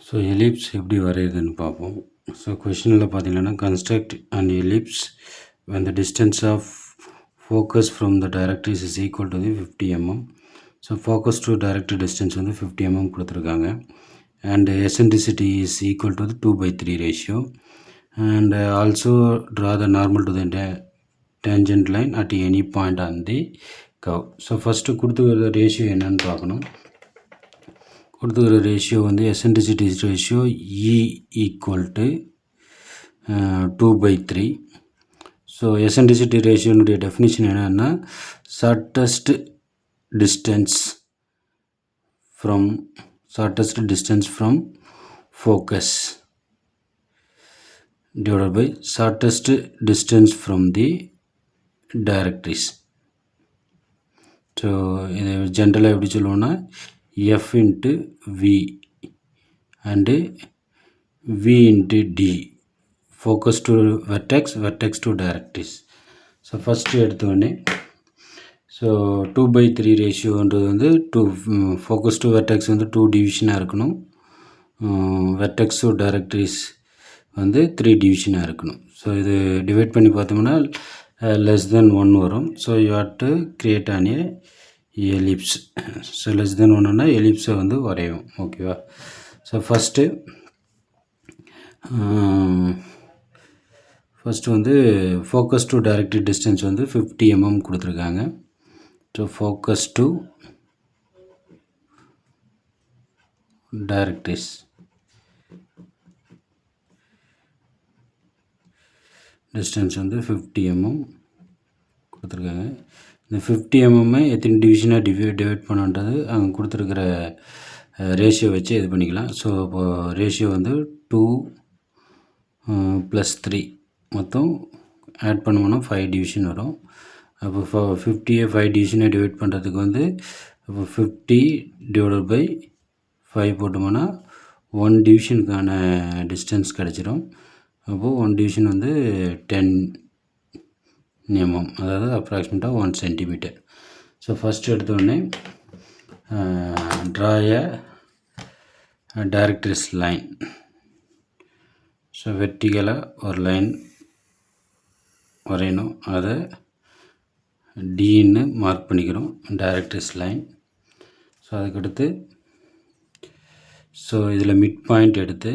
So ellipse எப்படி வரையுதுன்னு பார்ப்போம். So கொஷினில் பார்த்தீங்கன்னா construct and ellipse when the distance of focus from the directrix is equal to the 50 mm. So focus to director distance வந்து 50 mm கொடுத்துருக்காங்க. And eccentricity is equal to the 2/3 ratio. And also draw the normal to the tangent line at any point on the curve. So first கொடுத்துக்கிற ratio என்னன்னு பார்க்கணும். கொடுத்துக்கிற ratio வந்து eccentricity ratio E equal to 2/3. So eccentricity ரேஷியோனுடைய definition என்னன்னா shortest distance from focus divided by shortest distance from the directrix. So இது ஜென்ரலாக எப்படி சொல்லுவோன்னா F into V and V into D, focus to vertex, vertex to directrix. So first எடுத்தோடனே so 2/3 ரேஷியோன்றது வந்து focus to vertex வந்து 2 டிவிஷனாக இருக்கணும். Vertex to directrix வந்து 3 டிவிஷனாக இருக்கணும். ஸோ இது டிவைட் பண்ணி பார்த்தோம்னா less than 1 வரும். So you have to create on a ellipse. So less than ஒன்றுனா எலிப்ஸை வந்து வரையும். ஓகேவா? ஸோ ஃபஸ்ட்டு வந்து ஃபோக்கஸ் டு டைரக்ட்ரிக் டிஸ்டன்ஸ் வந்து 50 mm கொடுத்துருக்காங்க. So focus to directrix distance வந்து 50 mm கொடுத்துருக்காங்க. இந்த 50 mm எத்தனை டிவிஷனாக டிவைட் பண்ணுன்றது அங்கே கொடுத்துருக்கிற ரேஷியோ வச்சு இது பண்ணிக்கலாம். ஸோ இப்போது ரேஷியோ வந்து 2 + 3 மொத்தம் ஆட் பண்ணுவோன்னா 5 டிவிஷன் வரும். அப்போ 50 5 டிவிஷனை டிவைட் பண்ணுறதுக்கு வந்து இப்போ 50 / 5 போட்டோம்னா 1 டிவிஷனுக்கான டிஸ்டன்ஸ் கிடச்சிரும். அப்போது 1 டிவிஷன் வந்து 10 mm, அதாவது அப்ராக்சிமேட்டாக 1 cm. ஸோ ஃபஸ்ட் எடுத்தோடனே draw a directrix line. So வெர்டிகலாக ஒரு லைன் வரையணும். அதை டின்னு மார்க் பண்ணிக்கிறோம், டைரக்ட்ரிக்ஸ் லைன். ஸோ அதுக்கடுத்து ஸோ இதில் மிட் பாயிண்ட் எடுத்து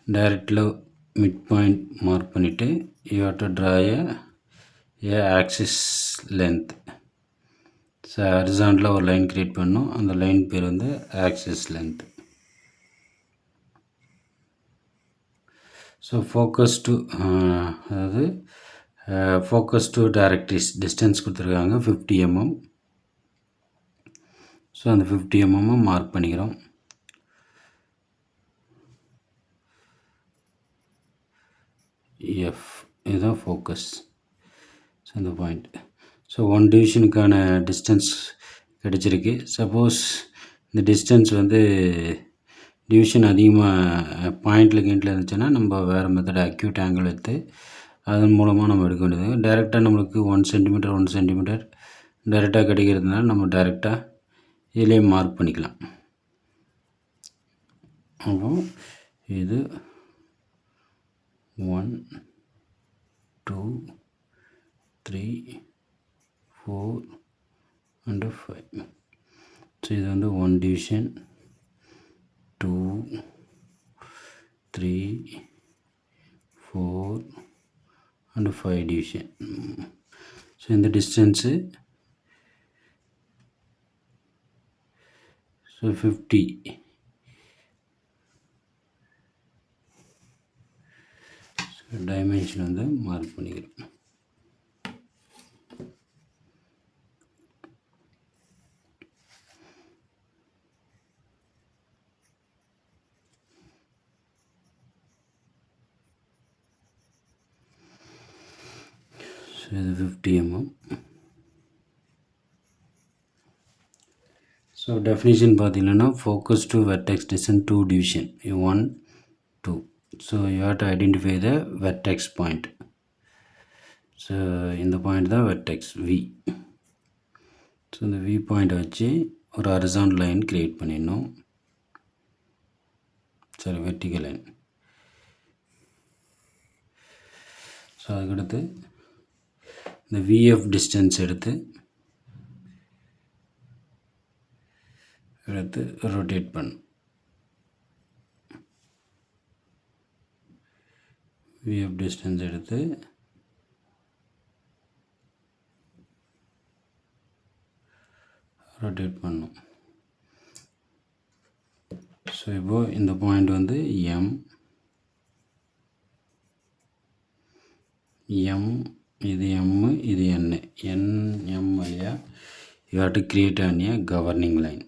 டைரக்டில் மிட் பாயிண்ட் மார்க் பண்ணிவிட்டு you have to draw a axis length. So ஹரிசாண்டலாக ஒரு லைன் க்ரியேட் பண்ணணும். அந்த லைன் பேர் வந்து axis length. So focus to அதாவது ஃபோக்கஸ் டு டைரக்ட்ரிக்ஸ் டிஸ்டன்ஸ் கொடுத்துருக்காங்க 50 mm. ஸோ அந்த 50 mm மார்க் பண்ணிக்கிறோம். எஃப் இதுதான் ஃபோக்கஸ். ஸோ இந்த பாயிண்ட். ஸோ 1 டிவிஷனுக்கான டிஸ்டன்ஸ் கிடச்சிருக்கு. சப்போஸ் இந்த டிஸ்டன்ஸ் வந்து டிவிஷன் அதிகமாக பாயிண்டில் கிண்டில் இருந்துச்சுன்னா நம்ம வேறு மெத்தட் அக்யூட் ஆங்கிள் எடுத்து அதன் மூலமாக நம்ம எடுக்க வேண்டியது. டைரெக்டாக நம்மளுக்கு 1 cm 1 cm டைரெக்டாக கிடைக்கிறதுனால நம்ம டைரெக்டாக இதிலே மார்க் பண்ணிக்கலாம். அப்போ இது 1 2 3 4 and 5. ஸோ இது வந்து 1 டிவிஷன் 2 3 4 and 5 டிவிஷன். ஸோ இந்த டிஸ்டன்ஸு ஸோ 50. டைமென்ஷன் வந்து மார்க் பண்ணிக்கிறோம். ஸோ இது 50 mm. ஸோ டெஃபினிஷன் பார்த்தீங்கன்னா focus to vertex distance 2 division 1 2. So you have to identify the vertex point. So இந்த பாயிண்ட் தான் வெர்டெக்ஸ் V. ஸோ இந்த V பாயிண்ட்டை வச்சு ஒரு ஹரிசாண்டல் லைன் க்ரியேட் பண்ணிடணும். சரி வெர்டிக்கல் லைன். ஸோ அதுக்கடுத்து இந்த விஎஃப் டிஸ்டன்ஸ் எடுத்து ரொட்டேட் பண்ணும். விஎஃப் டிஸ்டன்ஸ் எடுத்து ரொட்டேட் பண்ணும். ஸோ இப்போது இந்த பாயிண்ட் வந்து எம் இது எம்மு இது எம் வழியாக you have to create a governing line.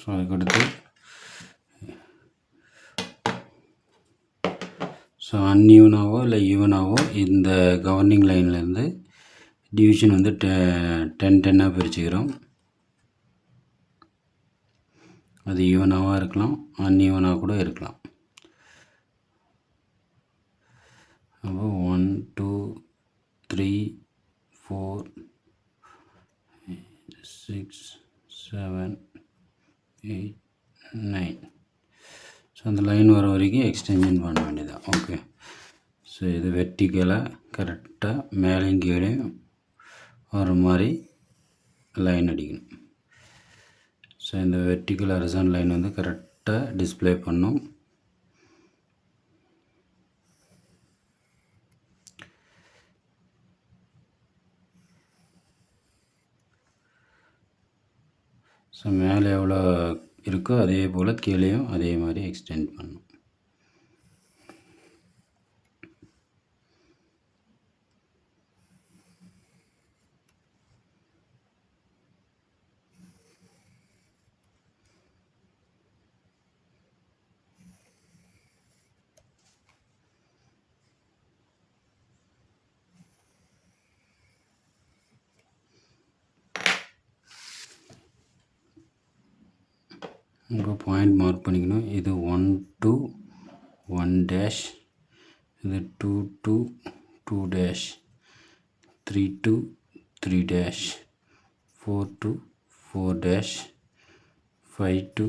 So அதுக்கடுத்து ஸோ அன்ஈவனாவோ இல்லை ஈவனாவோ இந்த கவர்னிங் லைன்லேருந்து டிவிஷன் வந்து 10 பிரிச்சுக்கிறோம். அது ஈவனாகவும் இருக்கலாம், அன்ஈவனாக கூட இருக்கலாம். அப்போ 1 2 3 4 6 7 8 9. ஸோ அந்த லைன் வர வரைக்கும் எக்ஸ்டென்ஷன் பண்ண வேண்டியதான். ஓகே. ஸோ இது வெர்டிக்கலாக கரெக்டாக மேலேயும் கீழே வர மாதிரி லைன் அடிக்கணும். ஸோ இந்த வெர்டிக்கல் ஹரிசாண்டல் லைன் வந்து கரெக்டாக டிஸ்பிளே பண்ணும். ஸோ மேலே எவ்வளோ இருக்கோ அதே போல் கீழேயும் அதே மாதிரி எக்ஸ்டெண்ட் பண்ணும். இங்கே பாயிண்ட் மார்க் பண்ணிக்கணும். இது 1 to 1 dash, இது 2 to 2 dash, 3 to 3 dash, 4 to 4 dash, 5 to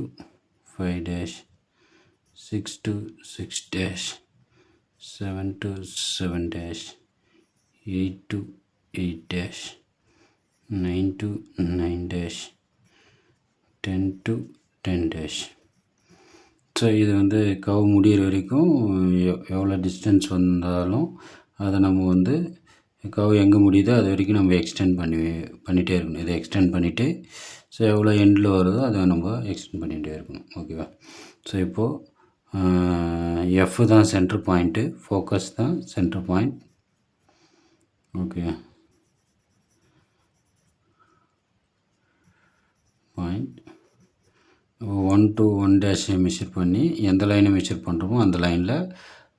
5 dash, 6 to 6 dash, 7 to 7 dash, 8 to 8 dash, 9 to 9 dash, 10 to 10 dash. So இது வந்து கவ் முடிகிற வரைக்கும் எவ்வளோ டிஸ்டன்ஸ் வந்தாலும் அதை நம்ம வந்து கவ் எங்கே முடியுதோ அது வரைக்கும் நம்ம எக்ஸ்டெண்ட் பண்ணிகிட்டே இருக்கணும். இதை எக்ஸ்டெண்ட் பண்ணிவிட்டு ஸோ எவ்வளோ எண்டில் வருதோ அதை நம்ம எக்ஸ்டெண்ட் பண்ணிகிட்டே இருக்கணும். ஓகேவா? ஸோ இப்போது எஃப் தான் சென்டர் பாயிண்ட்டு, ஃபோக்கஸ் தான் centre point. Okay, point 1 to 1 dash measure பண்ணி எந்த லைனை மெஷர் பண்ணுறோமோ அந்த லைனில்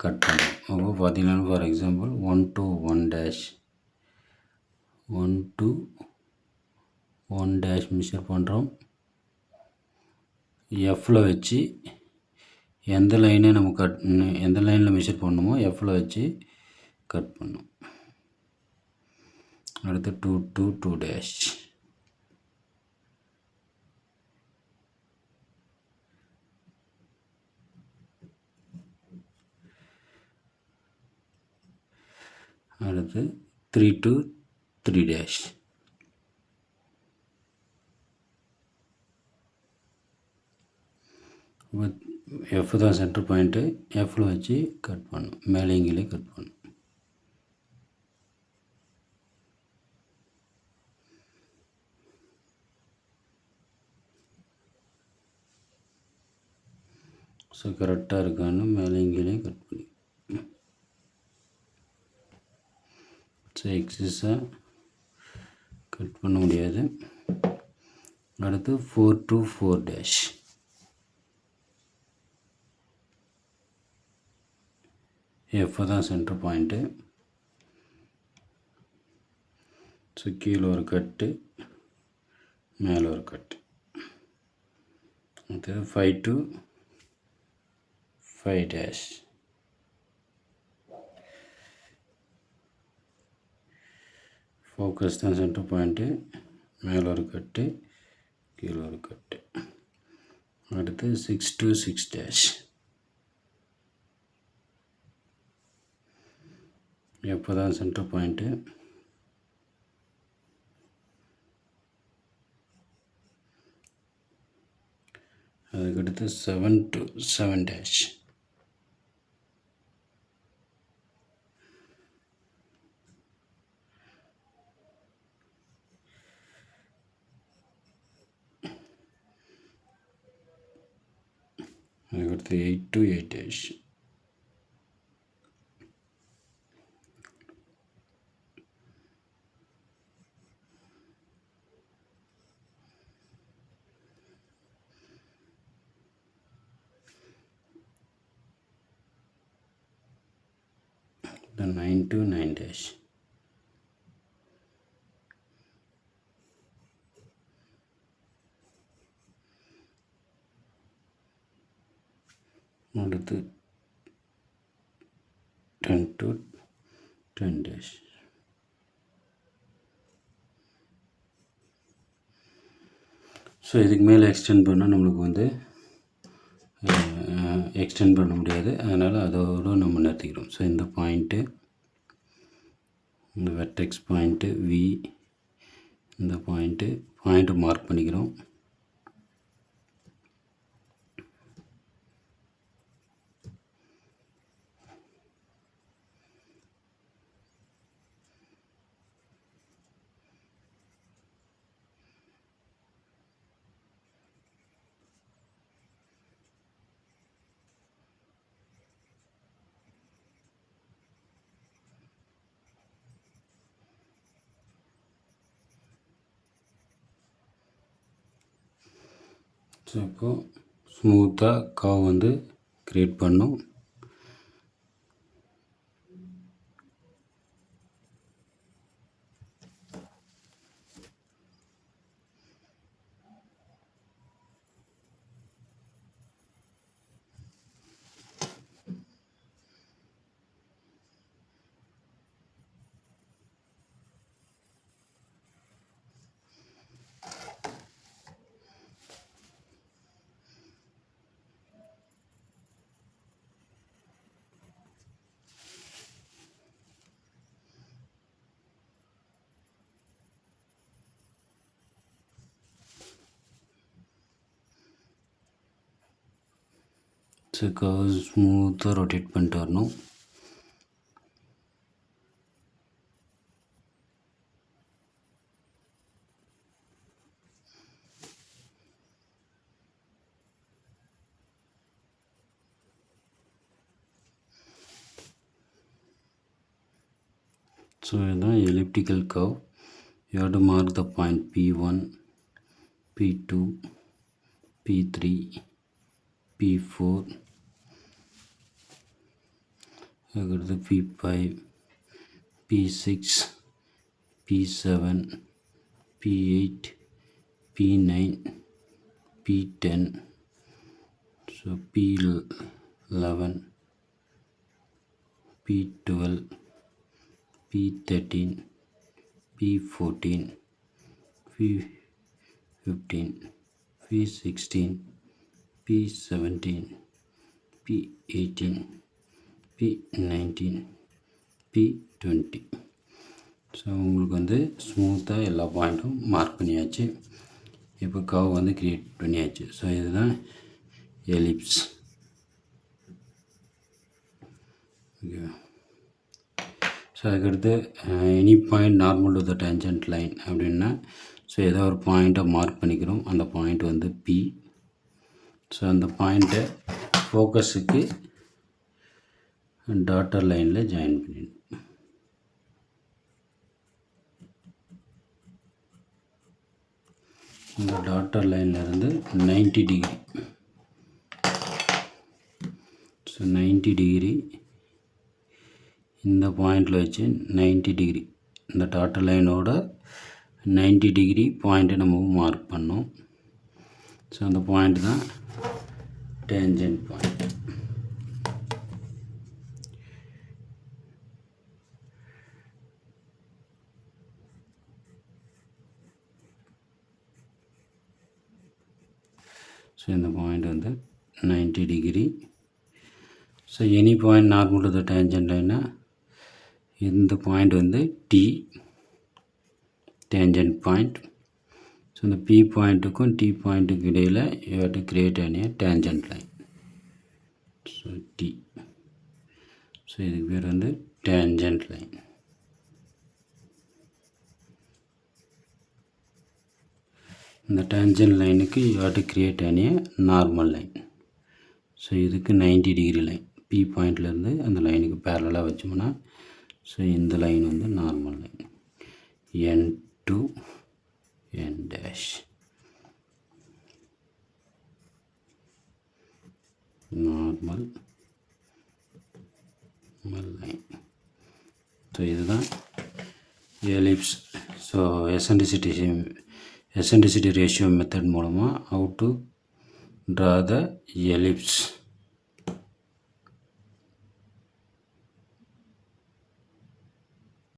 கட் பண்ணணும். அப்போ பார்த்தீங்கன்னா for example 1 to 1 dash, 1 to 1 dash measure பண்ணுறோம். எஃப்பில் வச்சு எந்த லைனை நம்ம எந்த லைனில் மெஷர் பண்ணணுமோ எஃப்பில் வச்சு கட் பண்ணணும். அடுத்து 2 to 2 dash, அடுத்து 3 to 3 dash. எஃப் தான் சென்டர் பாயிண்ட்டு, எஃப்பில் வச்சு கட் பண்ணும், மேலேங்கிலே கட் பண்ணும். ஸோ கரெக்டாக இருக்கான்னு மேலேங்கிலே கட் பண்ணி ஸோ எக்ஸஸாக கட் பண்ண முடியாது. அடுத்து 4 to 4 dash, எஃப் தான் சென்டர் பாயிண்ட்டு. ஸோ கீழே ஒரு கட்டு, மேலே ஒரு கட்டு. அடுத்தது 5 to 5 dash, ஃபோக்கஸ் தான் சென்டர் பாயிண்ட்டு. மேலே ஒரு கட்டு, கீழே ஒரு கட்டு. அடுத்து 6 to 6 எப்போ தான் சென்டர் பாயிண்ட்டு. அதுக்கடுத்து 7 to 7 அதுக்கடுத்து 8 to 8 9 to 9 அடுத்து 10 to 10 ஸோ இதுக்கு மேலே எக்ஸ்டெண்ட் பண்ணால் நம்மளுக்கு வந்து எக்ஸ்டெண்ட் பண்ண முடியாது. அதனால் அதோடு நம்ம நிறுத்திக்கிறோம். ஸோ இந்த பாயிண்ட்டு, இந்த வெர்டெக்ஸ் பாயிண்ட்டு வி, இந்த பாயிண்ட்டு மார்க் பண்ணிக்கிறோம். ஸோ இப்போது ஸ்மூத்தாக கர்வ் வந்து க்ரியேட் பண்ணோம். ஸோ கர்வ் ஸ்மூத்தாக ரொட்டேட் பண்ணிட்டு வரணும். ஸோ இதுதான் elliptical curve. You have to mark the point P1, P2, P3, P4, அடுத்து P5, P6, P7, P8, P9, P10, so P11, P12, P13, P14, P15, P16, P17, P18, P19, P20. So உங்களுக்கு வந்து ஸ்மூத்தாக எல்லா பாயிண்ட்டும் mark பண்ணியாச்சு. இப்போ curve வந்து create பண்ணியாச்சு. ஸோ இதுதான் எலிப்ஸ். ஓகே. ஸோ அதுக்கடுத்து any point normal to the tangent line அப்படின்னா, ஸோ ஏதோ ஒரு பாயிண்ட்டை மார்க் பண்ணிக்கிறோம். அந்த பாயிண்ட் வந்து பி. ஸோ அந்த பாயிண்ட்டை ஃபோக்கஸுக்கு டாட்டர் லைனில் ஜாயின் பண்ணிடணும். இந்த டாட்டர் லைன்லேருந்து 90 டிகிரி, ஸோ 90 டிகிரி இந்த பாயிண்டில் வச்சு 90 டிகிரி இந்த டாட்டர் லைனோட 90 டிகிரி பாயிண்ட்டை நம்ம மார்க் பண்ணோம். ஸோ அந்த பாயிண்ட் தான் டேஞ்சன்ட் பாயிண்ட். இந்த பாயிண்ட் வந்து 90 degree. So any point normal to the tangent லைன்னா இந்த பாயிண்ட் வந்து டி டேஞ்சன்ட் பாயிண்ட். ஸோ இந்த பி பாயிண்ட்டுக்கும் டி பாயிண்ட்டுக்கு இடையில் you have to create a tangent line. So T. So இதுக்கு பேர் வந்து டேஞ்சன்ட் லைன். இந்த டேஞ்சன்ட் லைனுக்கு you have to create a normal line. So இதுக்கு 90 டிகிரி லைன் பி பாயிண்ட்லேருந்து அந்த லைனுக்கு பேரலாக வச்சோம்னா ஸோ இந்த லைன் வந்து normal line N to N dash normal line. So இதுதான் ellipse. So eccentricity ratio method மூலமாக how to draw the ellipse